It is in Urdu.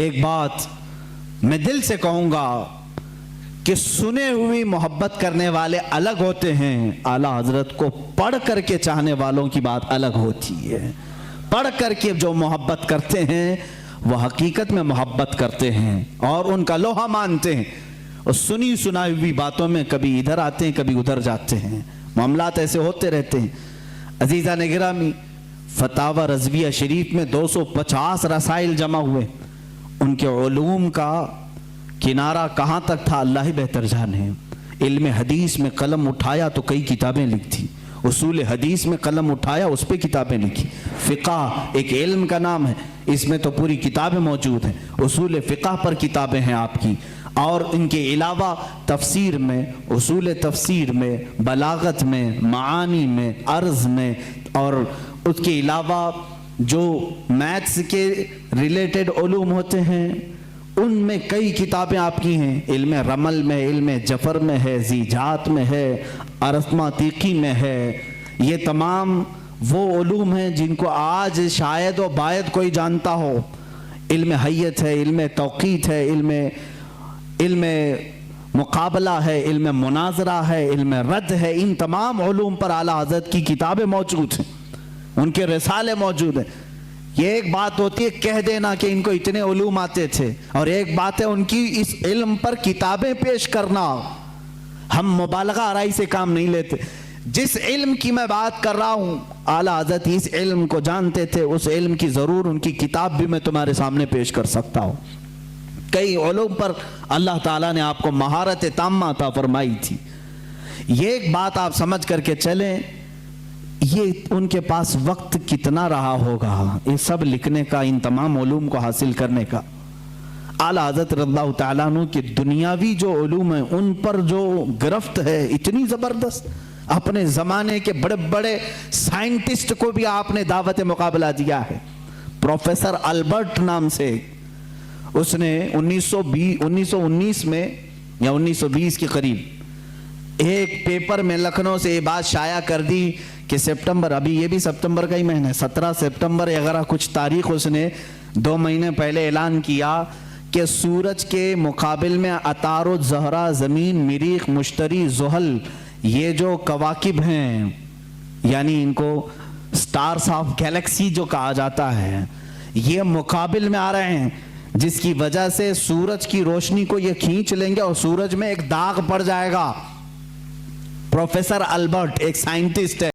ایک بات میں دل سے کہوں گا کہ سنے ہوئی محبت کرنے والے الگ ہوتے ہیں، اعلیٰ حضرت کو پڑھ کر کے چاہنے والوں کی بات الگ ہوتی ہے۔ پڑھ کر کے جو محبت کرتے ہیں وہ حقیقت میں محبت کرتے ہیں اور ان کا لوہا مانتے ہیں، اور سنی سنائی ہوئی باتوں میں کبھی ادھر آتے ہیں کبھی ادھر جاتے ہیں، معاملات ایسے ہوتے رہتے ہیں۔ عزیزان گرامی، فتاوی رضویہ شریف میں 250 رسائل جمع ہوئے، ان کے علوم کا کنارہ کہاں تک تھا اللہ ہی بہتر جانے۔ علم حدیث میں قلم اٹھایا تو کئی کتابیں لکھی، اصول حدیث میں قلم اٹھایا اس پہ کتابیں لکھی، فقہ ایک علم کا نام ہے، اس میں تو پوری کتابیں موجود ہیں، اصول فقہ پر کتابیں ہیں آپ کی، اور ان کے علاوہ تفسیر میں، اصول تفسیر میں، بلاغت میں، معانی میں، عرض میں، اور اس کے علاوہ جو میتھس کے ریلیٹڈ علوم ہوتے ہیں ان میں کئی کتابیں آپ کی ہیں، علم رمل میں، علم جفر میں ہے، زیجات میں ہے، ارثماتیقی میں ہے۔ یہ تمام وہ علوم ہیں جن کو آج شاید و باید کوئی جانتا ہو۔ علم حیت ہے، علم توقیت ہے، علم مقابلہ ہے، علم مناظرہ ہے، علم رد ہے، ان تمام علوم پر اعلیٰ حضرت کی کتابیں موجود ہیں، ان کے رسالے موجود ہیں۔ یہ ایک بات ہوتی ہے کہہ دینا کہ ان کو اتنے علوم آتے تھے، اور ایک بات ہے ان کی اس علم پر کتابیں پیش کرنا۔ ہم مبالغہ آرائی سے کام نہیں لیتے۔ جس علم کی میں بات کر رہا ہوں اعلیٰ حضرت اس علم کو جانتے تھے، اس علم کی ضرور ان کی کتاب بھی میں تمہارے سامنے پیش کر سکتا ہوں۔ کئی علوم پر اللہ تعالیٰ نے آپ کو مہارت تامہ عطا فرمائی تھی۔ یہ ایک بات آپ سمجھ کر کے چلیں، یہ ان کے پاس وقت کتنا رہا ہوگا یہ سب لکھنے کا، ان تمام علوم کو حاصل کرنے کا۔ اعلیٰ حضرت رضی اللہ تعالیٰ عنہ کی دنیاوی جو علوم ہیں ان پر جو گرفت ہے اتنی زبردست، اپنے زمانے کے بڑے بڑے سائنٹسٹ کو بھی آپ نے دعوت مقابلہ دیا ہے۔ پروفیسر البرٹ نام سے، اس نے 1919 میں یا 1920 کے قریب ایک پیپر میں لکھنؤ سے یہ بات شائع کر دی کہ سپٹمبر، ابھی یہ بھی سپٹمبر کا ہی مہینہ ہے، 17 سپٹمبر اگر کچھ تاریخ اس نے 2 مہینے پہلے اعلان کیا کہ سورج کے مقابل میں عطارد، زہرہ، زمین، مریخ، مشتری، زحل، یہ جو کواکب ہیں، یعنی ان کو سٹارز آف گیلیکسی جو کہا جاتا ہے، یہ مقابل میں آ رہے ہیں، جس کی وجہ سے سورج کی روشنی کو یہ کھینچ لیں گے اور سورج میں ایک داغ پڑ جائے گا۔ پروفیسر البرٹ ایک سائنٹسٹ ہے۔